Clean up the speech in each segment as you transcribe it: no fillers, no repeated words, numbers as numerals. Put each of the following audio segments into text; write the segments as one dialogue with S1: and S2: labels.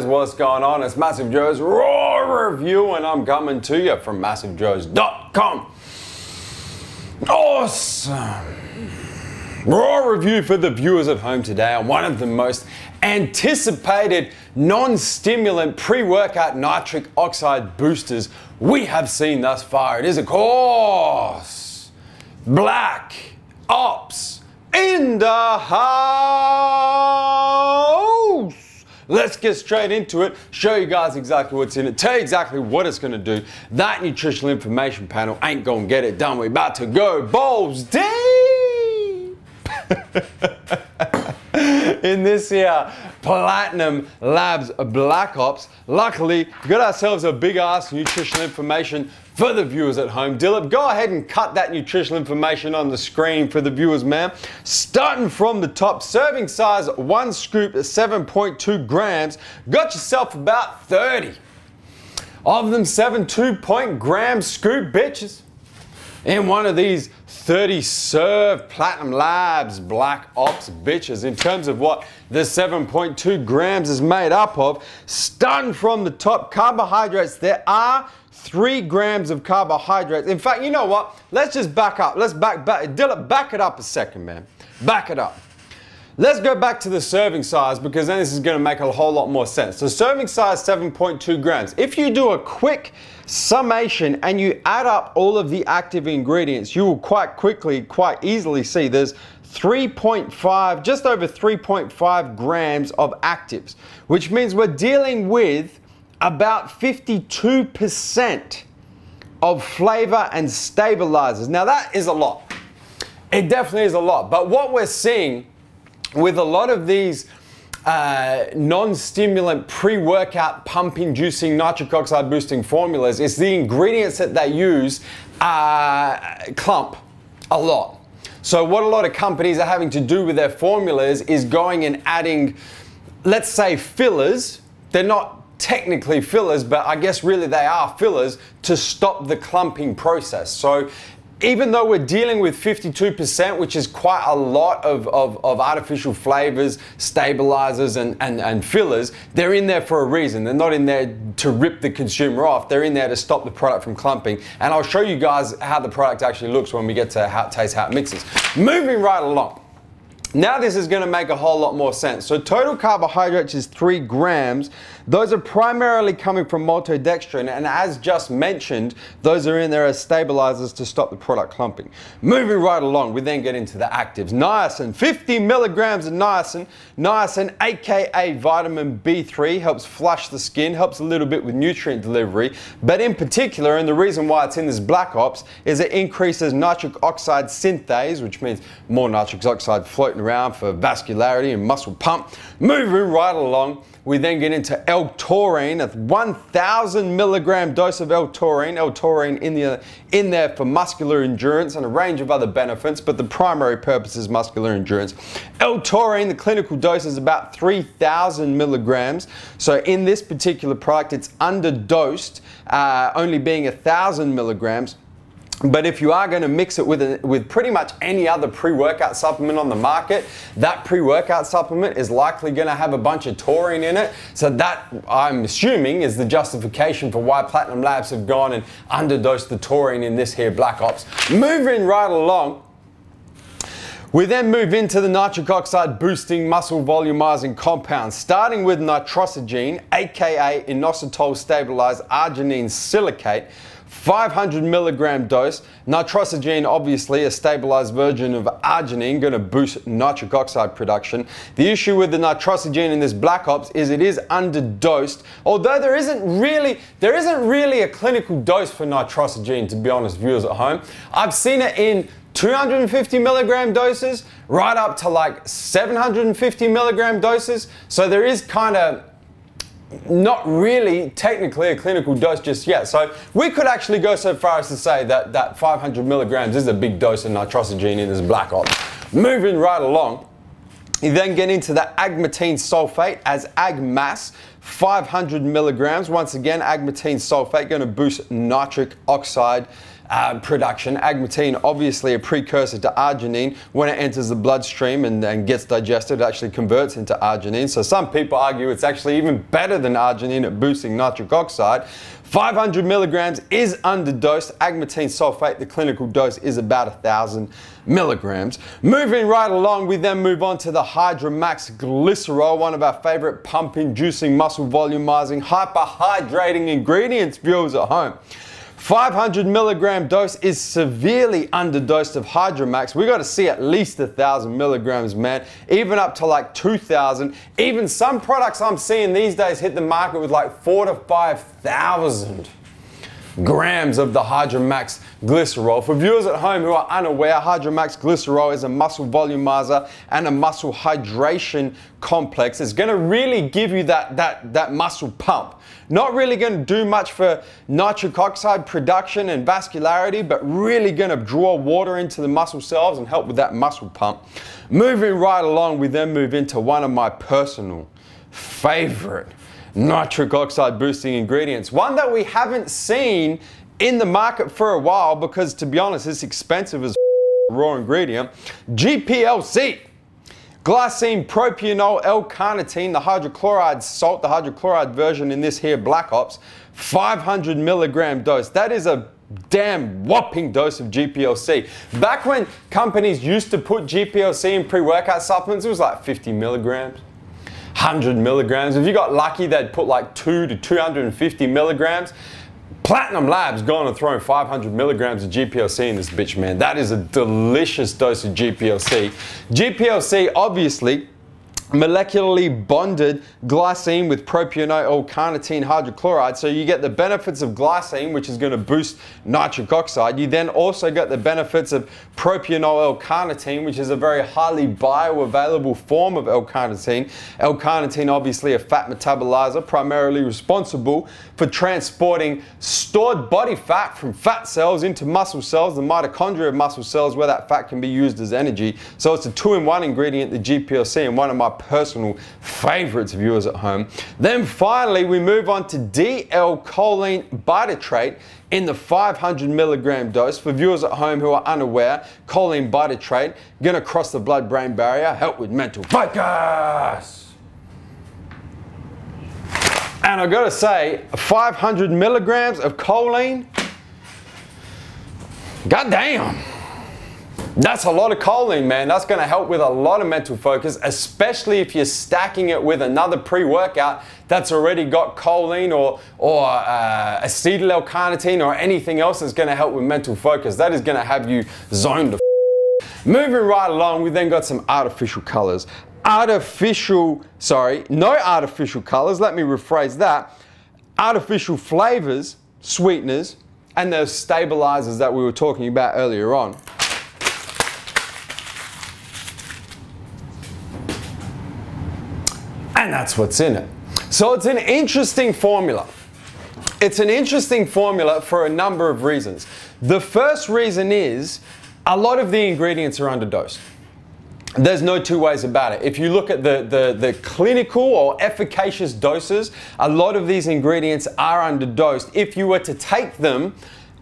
S1: MassiveJoes, what's going on? It's MassiveJoes RAW review, and I'm coming to you from MassiveJoes.com. Awesome! Raw review for the viewers at home today on one of the most anticipated non-stimulant pre-workout nitric oxide boosters we have seen thus far. It is, of course, Black Ops in the house. Let's get straight into it, show you guys exactly what's in it, tell you exactly what it's gonna do. That nutritional information panel ain't gonna get it done. We're about to go balls deep in this here Platinum Labs Black Ops. Luckily, we got ourselves a big ass nutritional information for the viewers at home. Dilip, go ahead and cut that nutritional information on the screen for the viewers, man. Starting from the top, serving size, 1 scoop, 7.2 grams. Got yourself about 30 of them 7.2 scoop bitches in one of these 30 serve Platinum Labs Black Ops bitches. In terms of what the 7.2 grams is made up of, starting from the top, carbohydrates, there are 3 grams of carbohydrates. In fact, you know what? Let's just back up. Let's back Dylan, back it up a second, man. Back it up. Let's go back to the serving size, because then this is going to make a whole lot more sense. So serving size 7.2 grams. If you do a quick summation and you add up all of the active ingredients, you will quite easily see there's 3.5, just over 3.5 grams of actives, which means we're dealing with about 52% of flavor and stabilizers. Now that is a lot. It definitely is a lot. But what we're seeing with a lot of these non-stimulant pre-workout pump-inducing nitric oxide boosting formulas is the ingredients that they use clump a lot. So what a lot of companies are having to do with their formulas is going and adding, let's say, fillers. They're not technically fillers, but I guess really they are fillers to stop the clumping process. So even though we're dealing with 52%, which is quite a lot of artificial flavors, stabilizers, and fillers, they're in there for a reason. They're not in there to rip the consumer off. They're in there to stop the product from clumping. And I'll show you guys how the product actually looks when we get to how it tastes, how it mixes. Moving right along. Now this is going to make a whole lot more sense. So total carbohydrates is 3 grams. Those are primarily coming from maltodextrin, and as just mentioned, those are in there as stabilizers to stop the product clumping. Moving right along, we then get into the actives. Niacin, 50 milligrams of niacin. Niacin, aka vitamin B3, helps flush the skin, helps a little bit with nutrient delivery, but in particular, and the reason why it's in this Black Ops, is it increases nitric oxide synthase, which means more nitric oxide floating around for vascularity and muscle pump. Moving right along, we then get into L-taurine, a 1,000 milligram dose of L-taurine. L-taurine in there for muscular endurance and a range of other benefits, but the primary purpose is muscular endurance. L-taurine, the clinical dose is about 3,000 milligrams. So in this particular product, it's underdosed, only being 1,000 milligrams. But if you are going to mix it with pretty much any other pre-workout supplement on the market, that pre-workout supplement is likely going to have a bunch of taurine in it. So that, I'm assuming, is the justification for why Platinum Labs have gone and underdosed the taurine in this here Black Ops. Moving right along, we then move into the nitric oxide boosting muscle volumizing compounds, starting with nitrosogene, aka inositol stabilized arginine silicate. 500 milligram dose. Nitrosogene, obviously a stabilized version of arginine, going to boost nitric oxide production. The issue with the nitrosogene in this Black Ops is it is underdosed, although there isn't really a clinical dose for nitrosogene, to be honest, viewers at home. I've seen it in 250 milligram doses right up to like 750 milligram doses. So there is kind of not really technically a clinical dose just yet. So we could actually go so far as to say that 500 milligrams is a big dose of nitrosogene in this Black Ops. Moving right along, you then get into the agmatine sulfate as AgMass, 500 milligrams. Once again, agmatine sulfate going to boost nitric oxide production. Agmatine, obviously a precursor to arginine. When it enters the bloodstream and gets digested, it actually converts into arginine. So some people argue it's actually even better than arginine at boosting nitric oxide. 500 milligrams is underdosed. Agmatine sulfate, the clinical dose is about 1,000 milligrams. Moving right along, we then move on to the HydraMax Glycerol, one of our favorite pump-inducing, muscle volumizing, hyperhydrating ingredients, viewers at home. 500 milligram dose is severely underdosed of HydraMax. We got to see at least 1,000 milligrams, man, even up to like 2,000. Even some products I'm seeing these days hit the market with like 4,000 to 5,000 grams of the HydraMax Glycerol. For viewers at home who are unaware, HydraMax Glycerol is a muscle volumizer and a muscle hydration complex. It's going to really give you that muscle pump. Not really going to do much for nitric oxide production and vascularity, but really going to draw water into the muscle cells and help with that muscle pump. Moving right along, we then move into one of my personal favorite nitric oxide boosting ingredients. One that we haven't seen in the market for a while because, to be honest, it's expensive as raw ingredient. GPLC. Glycine propionyl L-carnitine, the hydrochloride salt, the hydrochloride version in this here Black Ops, 500 milligram dose. That is a damn whopping dose of GPLC. Back when companies used to put GPLC in pre-workout supplements, it was like 50 milligrams, 100 milligrams. If you got lucky, they'd put like 2 to 250 milligrams. Platinum Labs gone and thrown 500 milligrams of GPLC in this bitch, man. That is a delicious dose of GPLC. GPLC, obviously, molecularly bonded glycine with propionyl L-carnitine hydrochloride, so you get the benefits of glycine, which is going to boost nitric oxide. You then also get the benefits of propionyl L-carnitine, which is a very highly bioavailable form of L-carnitine. L-carnitine, obviously a fat metabolizer, primarily responsible for transporting stored body fat from fat cells into muscle cells, the mitochondria of muscle cells, where that fat can be used as energy. So it's a two-in-one ingredient, the GPLC, and one of my personal favorites, viewers at home. Then finally, we move on to DL-choline butatrate in the 500 milligram dose. For viewers at home who are unaware, choline butatrate gonna cross the blood-brain barrier, help with mental focus. And I gotta say, 500 milligrams of choline, goddamn. That's a lot of choline, man. That's going to help with a lot of mental focus, especially if you're stacking it with another pre-workout that's already got choline or acetyl L-carnitine or anything else that's going to help with mental focus. That is going to have you zoned the f. Moving right along, we then got some artificial colors. No artificial colors. Let me rephrase that. Artificial flavors, sweeteners, and those stabilizers that we were talking about earlier on. And that's what's in it. So it's an interesting formula. It's an interesting formula for a number of reasons. The first reason is a lot of the ingredients are underdosed. There's no two ways about it. If you look at the clinical or efficacious doses, a lot of these ingredients are underdosed if you were to take them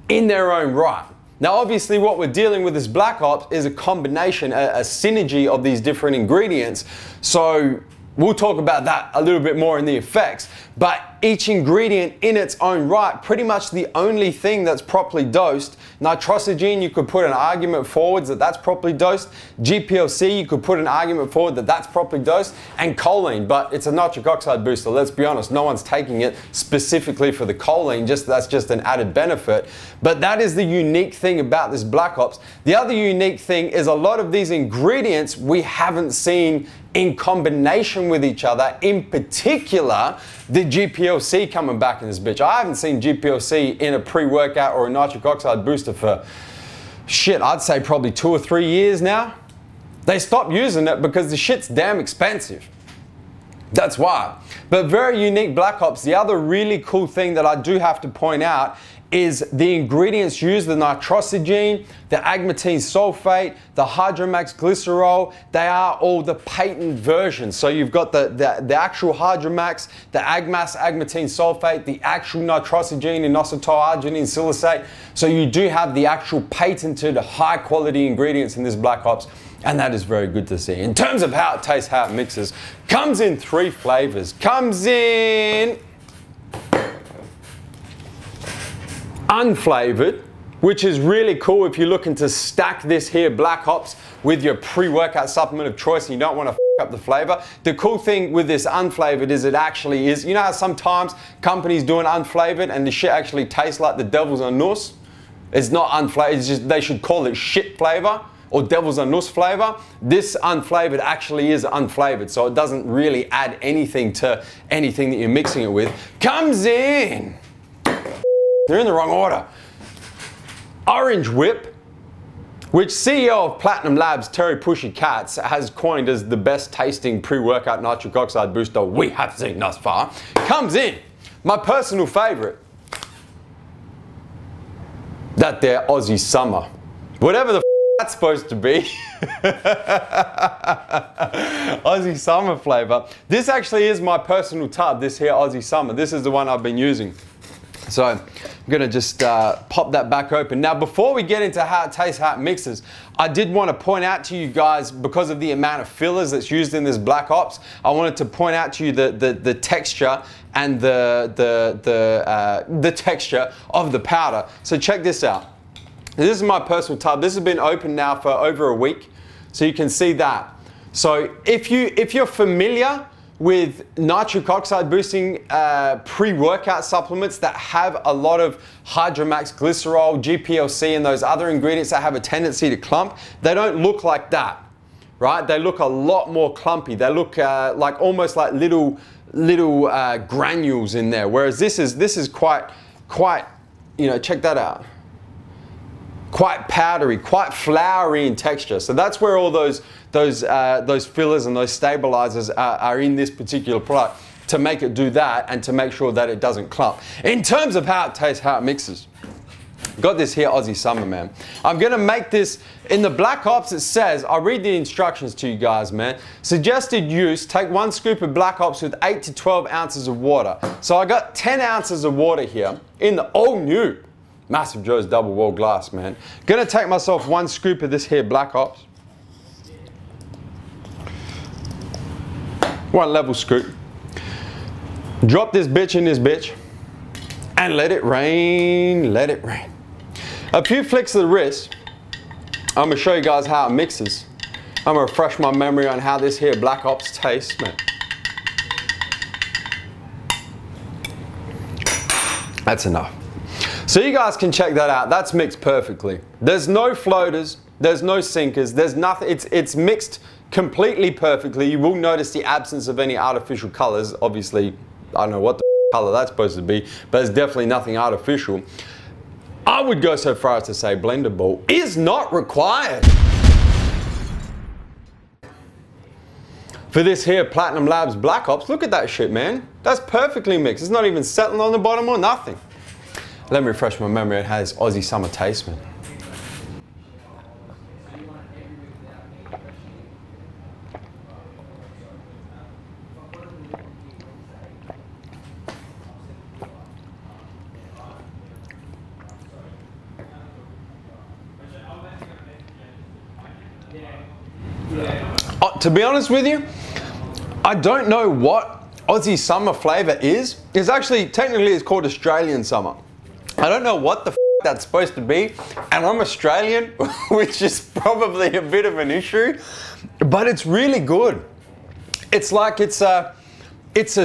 S1: in their own right. Now, obviously, what we're dealing with this Black Ops is a combination, a synergy of these different ingredients. So we'll talk about that a little bit more in the effects, but each ingredient in its own right, pretty much the only thing that's properly dosed. Nitrosogene, you could put an argument forward that that's properly dosed. GPLC, you could put an argument forward that that's properly dosed. And choline, but it's a nitric oxide booster. Let's be honest, no one's taking it specifically for the choline, that's just an added benefit. But that is the unique thing about this Black Ops. The other unique thing is a lot of these ingredients we haven't seen in combination with each other, in particular, the GPLC coming back in this bitch. I haven't seen GPLC in a pre-workout or a nitric oxide booster for, shit, I'd say probably 2 or 3 years now. They stopped using it because the shit's damn expensive. That's why. But very unique Black Ops. The other really cool thing that I do have to point out is the ingredients used, the nitrosogene, the agmatine sulfate, the hydromax glycerol. They are all the patent versions. So you've got the actual hydromax, the agmatine sulfate, the actual nitrosogene, inositol-arginine silicate. So you do have the actual patented high quality ingredients in this Black Ops. And that is very good to see. In terms of how it tastes, how it mixes, comes in 3 flavors. Comes in unflavored, which is really cool if you're looking to stack this here Black Ops with your pre-workout supplement of choice and you don't want to f up the flavor. The cool thing with this unflavored is it actually is, you know how sometimes companies do an unflavored and the shit actually tastes like the devil's anus? It's not unflavored, it's just they should call it shit flavor or devil's anus flavor. This unflavored actually is unflavored, so it doesn't really add anything to anything that you're mixing it with. Comes in, they're in the wrong order. Orange Whip, which CEO of Platinum Labs, Terry Pushy Katz, has coined as the best tasting pre-workout nitric oxide booster we have seen thus far. Comes in, my personal favorite, that there Aussie Summer. Whatever the f that's supposed to be. Aussie Summer flavor. This actually is my personal tub, this here Aussie Summer. This is the one I've been using. So I'm gonna just pop that back open. Now before we get into how it tastes, how it mixes, I did want to point out to you guys, because of the amount of fillers that's used in this Black Ops, I wanted to point out to you the texture and the texture of the powder. So check this out. This is my personal tub. This has been open now for over a week, so you can see that. So if you're familiar with nitric oxide boosting pre-workout supplements that have a lot of hydromax glycerol, GPLC, and those other ingredients that have a tendency to clump, they don't look like that, right? They look a lot more clumpy. They look like almost like little granules in there. Whereas this is quite, you know, check that out. Quite powdery, quite floury in texture. So that's where all those fillers and those stabilizers are in this particular product, to make it do that and to make sure that it doesn't clump. In terms of how it tastes, how it mixes, got this here Aussie Summer, man. I'm gonna make this, in the Black Ops it says, I'll read the instructions to you guys, man. Suggested use, take 1 scoop of Black Ops with 8 to 12 ounces of water. So I got 10 ounces of water here in the all new MassiveJoes double wall glass, man. Gonna take myself 1 scoop of this here Black Ops. 1 level scoop. Drop this bitch in this bitch and let it rain, let it rain. A few flicks of the wrist. I'm gonna show you guys how it mixes. I'm gonna refresh my memory on how this here Black Ops tastes, man. That's enough. So you guys can check that out. That's mixed perfectly. There's no floaters, there's no sinkers, there's nothing. It's mixed completely perfectly. You will notice the absence of any artificial colors. Obviously, I don't know what the color that's supposed to be, but there's definitely nothing artificial. I would go so far as to say blender ball is not required for this here Platinum Labs Black Ops. Look at that shit, man. That's perfectly mixed. It's not even settling on the bottom or nothing. Let me refresh my memory on how this Aussie Summer tastes, man. To be honest with you, I don't know what Aussie Summer flavor is. It's actually, technically it's called Australian Summer. I don't know what the f that's supposed to be, and I'm Australian, which is probably a bit of an issue, but it's really good. It's like it's a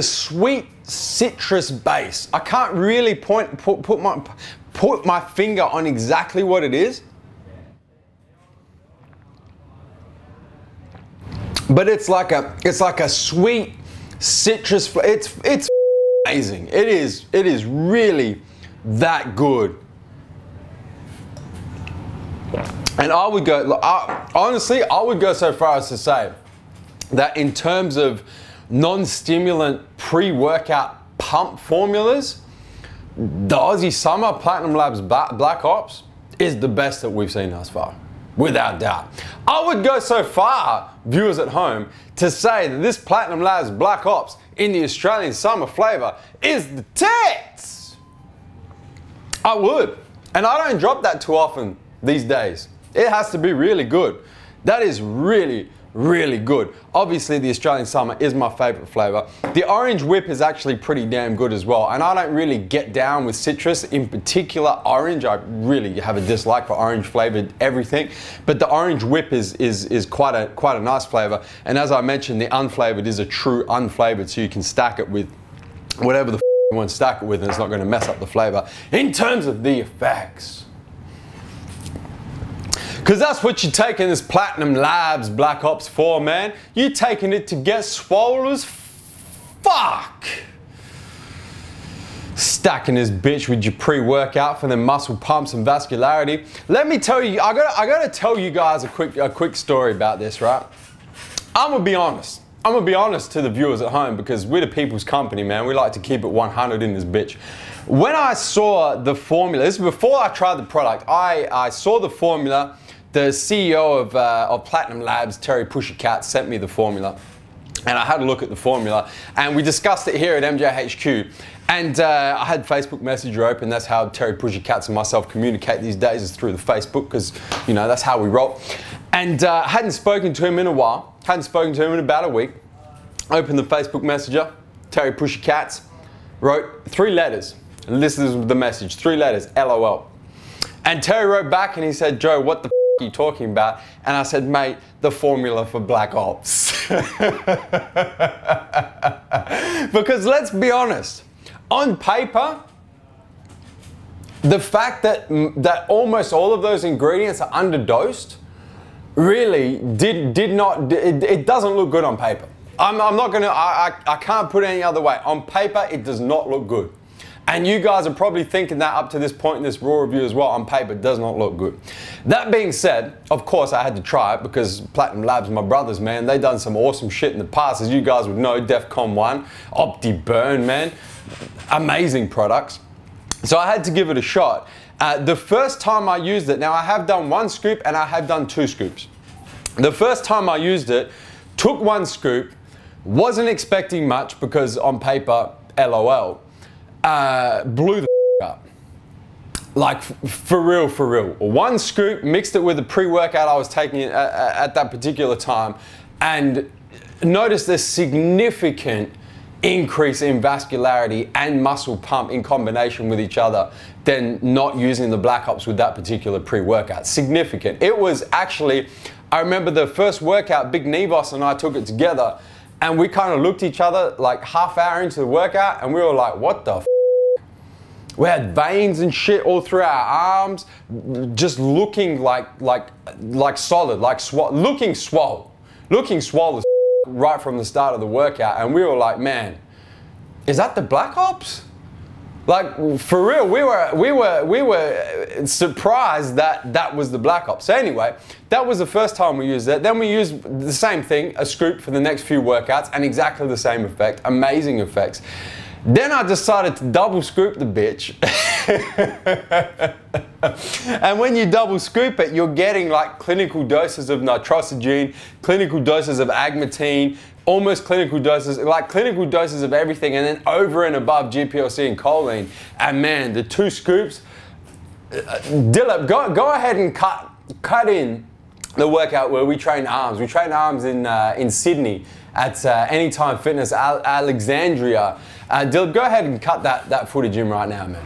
S1: sweet citrus base. I can't really put my finger on exactly what it is, but it's like a sweet citrus. It's amazing. It is really that good. And I would go, honestly, I would go so far as to say that in terms of non-stimulant pre-workout pump formulas, the Aussie Summer Platinum Labs Black Ops is the best that we've seen thus far, without doubt. I would go so far, viewers at home, to say that this Platinum Labs Black Ops in the Australian summer flavor is the tits. I would. And I don't drop that too often these days. It has to be really good. That is really, really good. Obviously, the Australian summer is my favorite flavor. The orange whip is actually pretty damn good as well. And I don't really get down with citrus, in particular orange. I really have a dislike for orange flavored everything. But the orange whip is quite a nice flavor. And as I mentioned, the unflavored is a true unflavored, so you can stack it with whatever the you want to stack it with, and it's not going to mess up the flavor. In terms of the effects, because that's what you're taking this Platinum Labs Black Ops for, man. You're taking it to get swole as fuck. Stacking this bitch with your pre-workout for the muscle pumps and vascularity. Let me tell you, I gotta tell you guys a quick story about this, right? I'm gonna be honest. I'm gonna be honest to the viewers at home, because we're the people's company, man. We like to keep it 100 in this bitch. When I saw the formula, this is before I tried the product, I saw the formula. The CEO of Platinum Labs, Terry Pussycat, sent me the formula, and I had a look at the formula, and we discussed it here at MJHQ. And I had Facebook Messenger open. That's how Terry Pussycats and myself communicate these days, is through the Facebook, because, you know, that's how we roll. And hadn't spoken to him in a while. Hadn't spoken to him in about a week. Opened the Facebook Messenger. Terry Pussycats wrote 3 letters. And this is the message, 3 letters, LOL. And Terry wrote back and he said, Joe, what the f are you talking about? And I said, mate, the formula for Black Ops. Because let's be honest, on paper, the fact that almost all of those ingredients are underdosed really it doesn't look good on paper. I'm not gonna, I can't put it any other way. On paper, it does not look good. And you guys are probably thinking that up to this point in this raw review as well. On paper, it does not look good. That being said, of course, I had to try it, because Platinum Labs, my brothers, man, they done some awesome shit in the past. As you guys would know, DEFCON 1, Opti Burn, man, amazing products. So I had to give it a shot. The first time I used it, now I have done 1 scoop and I have done 2 scoops. The first time I used it, took 1 scoop, wasn't expecting much, because on paper, LOL. Blew the up. Like, for real, for real. 1 scoop, mixed it with the pre-workout I was taking at that particular time, and noticed a significant increase in vascularity and muscle pump in combination with each other than not using the Black Ops with that particular pre-workout. Significant. It was actually, I remember the first workout, Big Nevos and I took it together, and we kind of looked at each other like half hour into the workout, and we were like, what the f? We had veins and shit all through our arms, just looking like solid, looking swole as right from the start of the workout. And we were like, man, is that the Black Ops? Like, for real, we were surprised that that was the Black Ops. So anyway, that was the first time we used it. Then we used the same thing, a scoop, for the next few workouts, and exactly the same effect, amazing effects. Then I decided to double scoop the bitch. And when you double scoop it, you're getting like clinical doses of nitrosogene, clinical doses of agmatine, almost clinical doses, like clinical doses of everything, and then over and above GPLC and choline. And man, the 2 scoops, Dilip, go ahead and cut in the workout where we train arms. We train arms in Sydney at Anytime Fitness, Alexandria. Dilip, go ahead and cut that footage in right now, man.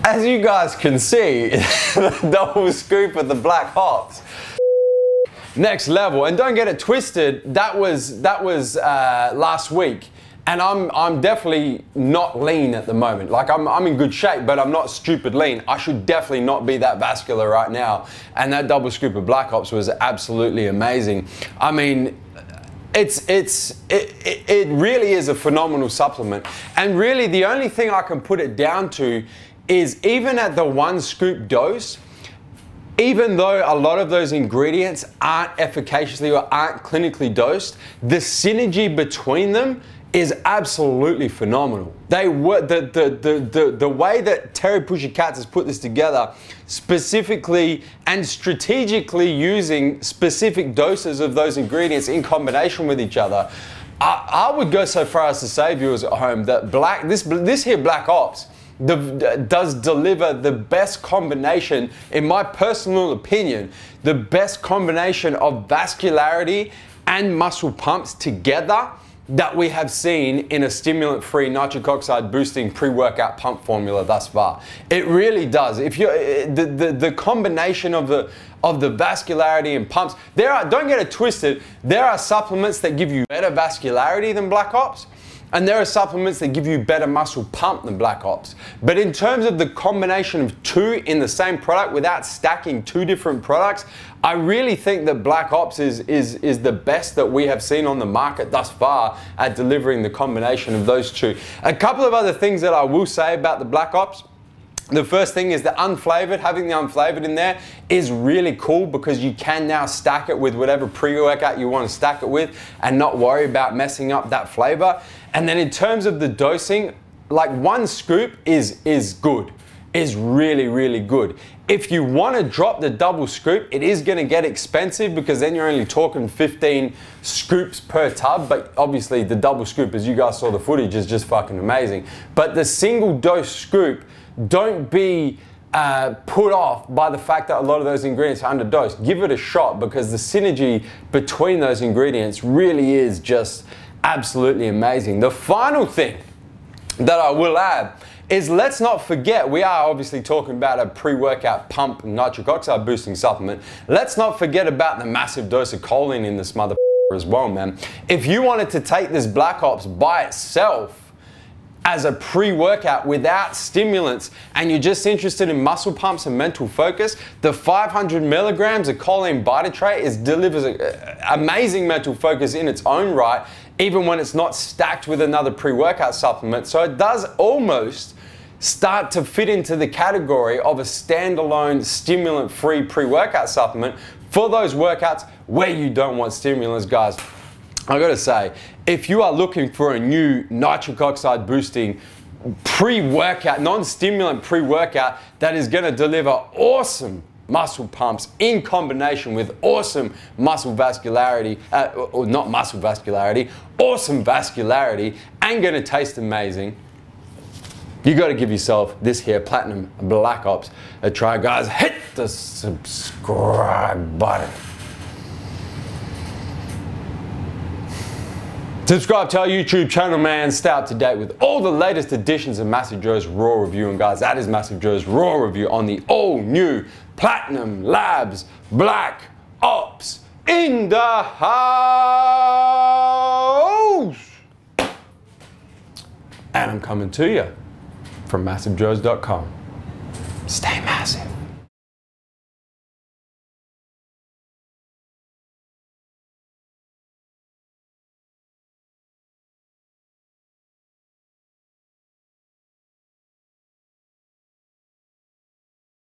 S1: As you guys can see, the double scoop of the Black Ops, next level. And don't get it twisted, that was last week, and I'm definitely not lean at the moment. Like, I'm in good shape, but I'm not stupid lean. I should definitely not be that vascular right now. And that double scoop of Black Ops was absolutely amazing. I mean, it really is a phenomenal supplement. And really the only thing I can put it down to is even at the 1 scoop dose, even though a lot of those ingredients aren't efficaciously or aren't clinically dosed, the synergy between them is absolutely phenomenal. They were the way that Terry Pussycats has put this together, specifically and strategically using specific doses of those ingredients in combination with each other. I would go so far as to say, viewers at home, that this here Black Ops does deliver the best combination, in my personal opinion, the best combination of vascularity and muscle pumps together that we have seen in a stimulant-free nitric oxide boosting pre-workout pump formula thus far. It really does. If you the combination of the vascularity and pumps, don't get it twisted, there are supplements that give you better vascularity than Black Ops, and there are supplements that give you better muscle pump than Black Ops. But in terms of the combination of 2 in the same product without stacking 2 different products, I really think that Black Ops is the best that we have seen on the market thus far at delivering the combination of those 2. A couple of other things that I will say about the Black Ops. The first thing is the unflavored. Having the unflavored in there is really cool because you can now stack it with whatever pre-workout you want to stack it with and not worry about messing up that flavor. And then in terms of the dosing, like 1 scoop is good, is really, really good. If you want to drop the double scoop, it is going to get expensive because then you're only talking 15 scoops per tub. But obviously the double scoop, as you guys saw the footage, is just fucking amazing. But the single dose scoop, don't be put off by the fact that a lot of those ingredients are underdosed. Give it a shot because the synergy between those ingredients really is just absolutely amazing. The final thing that I will add is, let's not forget, we are obviously talking about a pre-workout pump nitric oxide boosting supplement. Let's not forget about the massive dose of choline in this motherfucker as well, man. If you wanted to take this Black Ops by itself as a pre-workout without stimulants and you're just interested in muscle pumps and mental focus, the 500 milligrams of choline bitatrate delivers amazing mental focus in its own right, even when it's not stacked with another pre-workout supplement. So it does almost start to fit into the category of a standalone stimulant-free pre-workout supplement for those workouts where you don't want stimulants, guys. I gotta say, if you are looking for a new nitric oxide boosting pre-workout, non-stimulant pre-workout that is gonna deliver awesome muscle pumps in combination with awesome muscle vascularity, or not muscle vascularity, awesome vascularity, and gonna taste amazing, you gotta give yourself this here Platinum Black Ops a try, guys. Hit the subscribe button. Subscribe to our YouTube channel, man. Stay up to date with all the latest editions of MassiveJoes RAW Review. And guys, that is MassiveJoes RAW Review on the all-new Platinum Labs Black Ops in the house. And I'm coming to you from MassiveJoes.com. Stay massive.